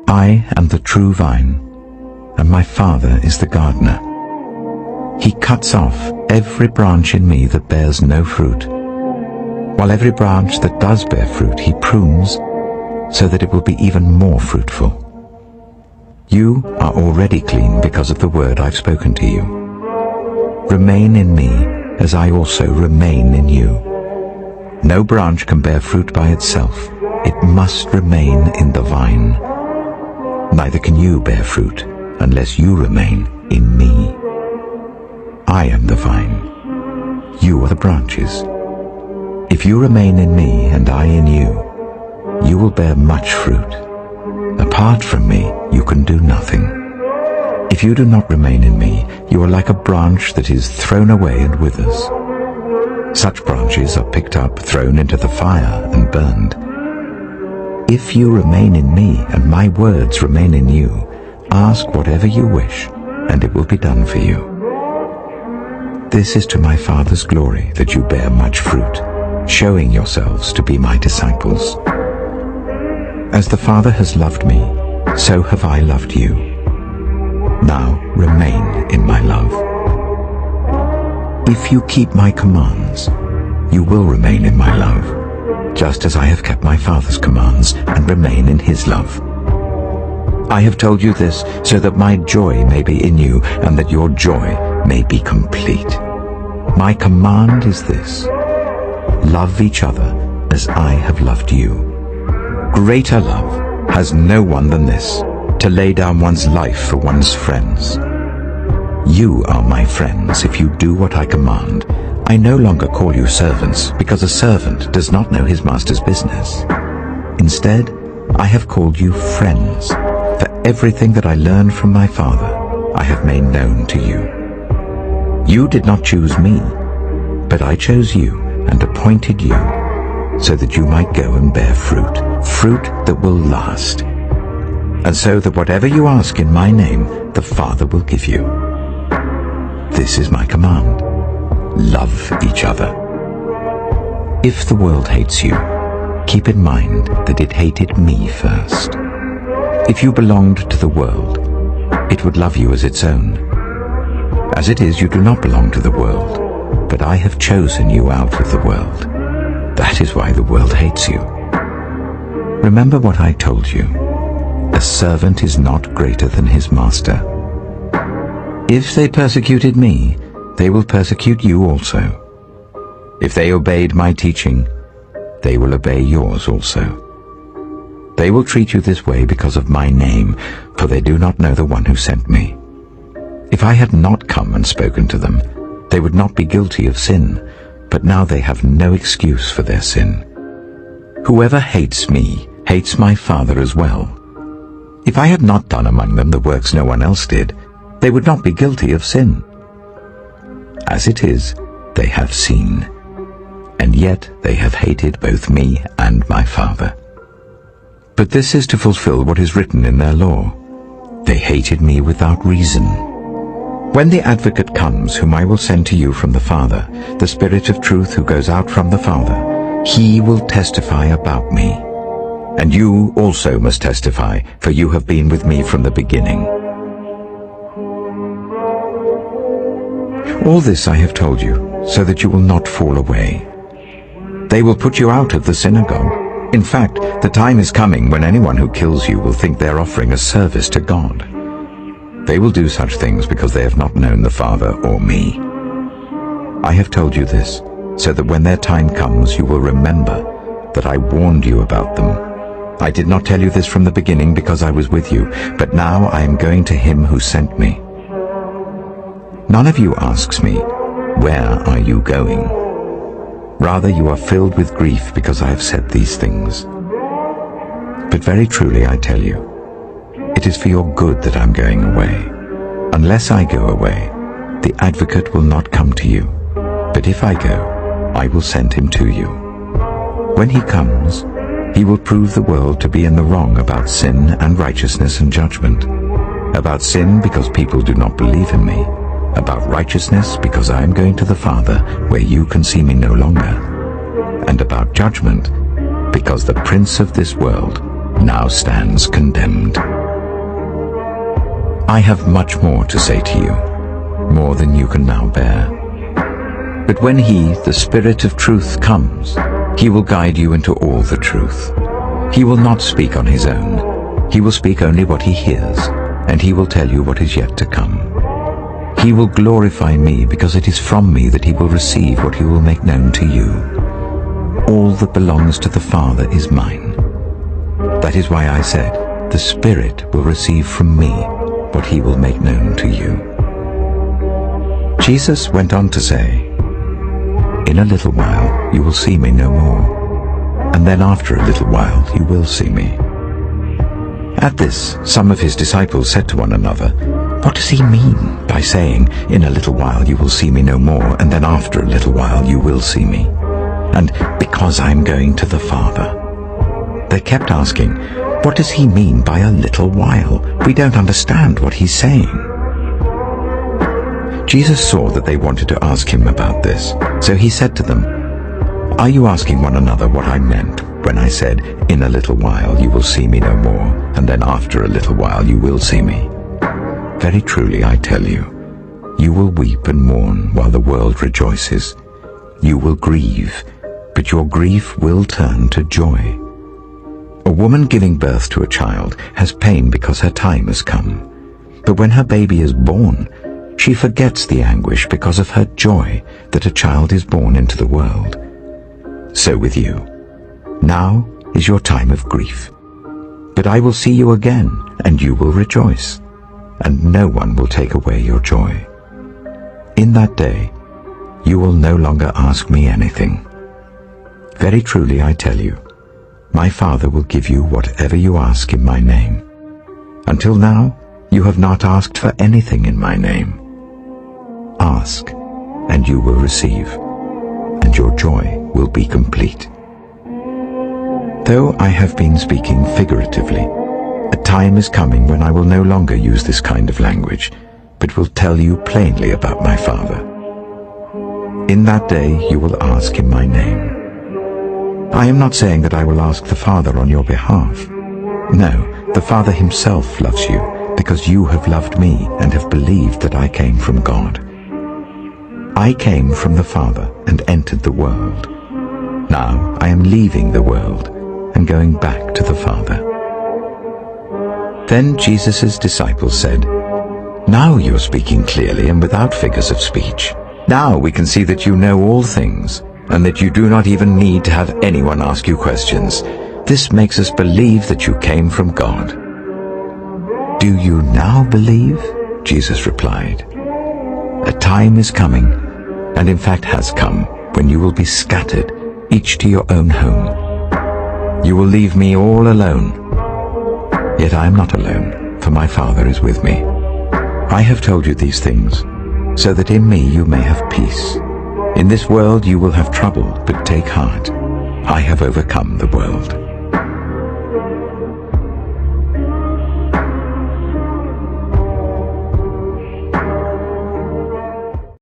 I am the true vine, and my Father is the gardener. He cuts off every branch in me that bears no fruit, while every branch that does bear fruit he prunes, so that it will be even more fruitful. You are already clean because of the word I've spoken to you. Remain in me, as I also remain in you. No branch can bear fruit by itself. It must remain in the vine. Neither can you bear fruit unless you remain in me. I am the vine. You are the branches. If you remain in me and I in you, you will bear much fruit. Apart from me, you can do nothing. If you do not remain in me, you are like a branch that is thrown away and withers. Such branches are picked up, thrown into the fire, and burned. If you remain in me, and my words remain in you, ask whatever you wish, and it will be done for you. This is to my Father's glory, that you bear much fruit, showing yourselves to be my disciples. As the Father has loved me, so have I loved you. Now remain in my love. If you keep my commands, you will remain in my love, just as I have kept my Father's commands and remain in his love. I have told you this so that my joy may be in you and that your joy may be complete. My command is this: love each other as I have loved you. Greater love has no one than this, to lay down one's life for one's friends. You are my friends if you do what I command. I no longer call you servants, because a servant does not know his master's business. Instead, I have called you friends, for everything that I learned from my Father I have made known to you. You did not choose me, but I chose you and appointed you, so that you might go and bear fruit, fruit that will last. And so that whatever you ask in my name, the Father will give you. This is my command: love each other. If the world hates you, keep in mind that it hated me first. If you belonged to the world, it would love you as its own. As it is, you do not belong to the world, but I have chosen you out of the world. That is why the world hates you. Remember what I told you. A servant is not greater than his master. If they persecuted me, they will persecute you also. If they obeyed my teaching, they will obey yours also. They will treat you this way because of my name, for they do not know the one who sent me. If I had not come and spoken to them, they would not be guilty of sin, but now they have no excuse for their sin. Whoever hates me hates my Father as well. If I had not done among them the works no one else did, they would not be guilty of sin. As it is, they have seen, and yet they have hated both me and my Father. But this is to fulfill what is written in their law: they hated me without reason. When the Advocate comes, whom I will send to you from the Father, the Spirit of truth who goes out from the Father, he will testify about me. And you also must testify, for you have been with me from the beginning. All this I have told you, so that you will not fall away. They will put you out of the synagogue. In fact, the time is coming when anyone who kills you will think they are offering a service to God. They will do such things because they have not known the Father or me. I have told you this, so that when their time comes you will remember that I warned you about them. I did not tell you this from the beginning because I was with you, but now I am going to him who sent me. None of you asks me, "Where are you going?" Rather, you are filled with grief because I have said these things. But very truly I tell you, it is for your good that I am going away. Unless I go away, the Advocate will not come to you. But if I go, I will send him to you. When he comes, he will prove the world to be in the wrong about sin and righteousness and judgment. About sin, because people do not believe in me. About righteousness, because I am going to the Father, where you can see me no longer. And about judgment, because the prince of this world now stands condemned. I have much more to say to you, more than you can now bear. But when He, the Spirit of truth, comes, He will guide you into all the truth. He will not speak on His own. He will speak only what He hears, and He will tell you what is yet to come. He will glorify me, because it is from me that He will receive what He will make known to you. All that belongs to the Father is mine. That is why I said, the Spirit will receive from me what He will make known to you. Jesus went on to say, in a little while you will see me no more, and then after a little while you will see me. At this, some of His disciples said to one another, what does He mean by saying, in a little while you will see me no more, and then after a little while you will see me? And because I am going to the Father. They kept asking, what does He mean by a little while? We don't understand what He's saying. Jesus saw that they wanted to ask Him about this, so He said to them, are you asking one another what I meant when I said, in a little while you will see me no more, and then after a little while you will see me? Very truly I tell you, you will weep and mourn while the world rejoices. You will grieve, but your grief will turn to joy. A woman giving birth to a child has pain because her time has come. But when her baby is born, she forgets the anguish because of her joy that a child is born into the world. So with you. Now is your time of grief. But I will see you again, and you will rejoice, and no one will take away your joy. In that day, you will no longer ask me anything. Very truly I tell you, my Father will give you whatever you ask in my name. Until now, you have not asked for anything in my name. Ask, and you will receive, and your joy will be complete. Though I have been speaking figuratively, a time is coming when I will no longer use this kind of language, but will tell you plainly about my Father. In that day you will ask in my name. I am not saying that I will ask the Father on your behalf. No, the Father Himself loves you, because you have loved me and have believed that I came from God. I came from the Father and entered the world. Now I am leaving the world and going back to the Father. Then Jesus' disciples said, now you are speaking clearly and without figures of speech. Now we can see that you know all things, and that you do not even need to have anyone ask you questions. This makes us believe that you came from God. Do you now believe? Jesus replied. A time is coming, and in fact has come, when you will be scattered, each to your own home. You will leave me all alone. Yet I am not alone, for my Father is with me. I have told you these things, so that in me you may have peace. In this world you will have trouble, but take heart. I have overcome the world.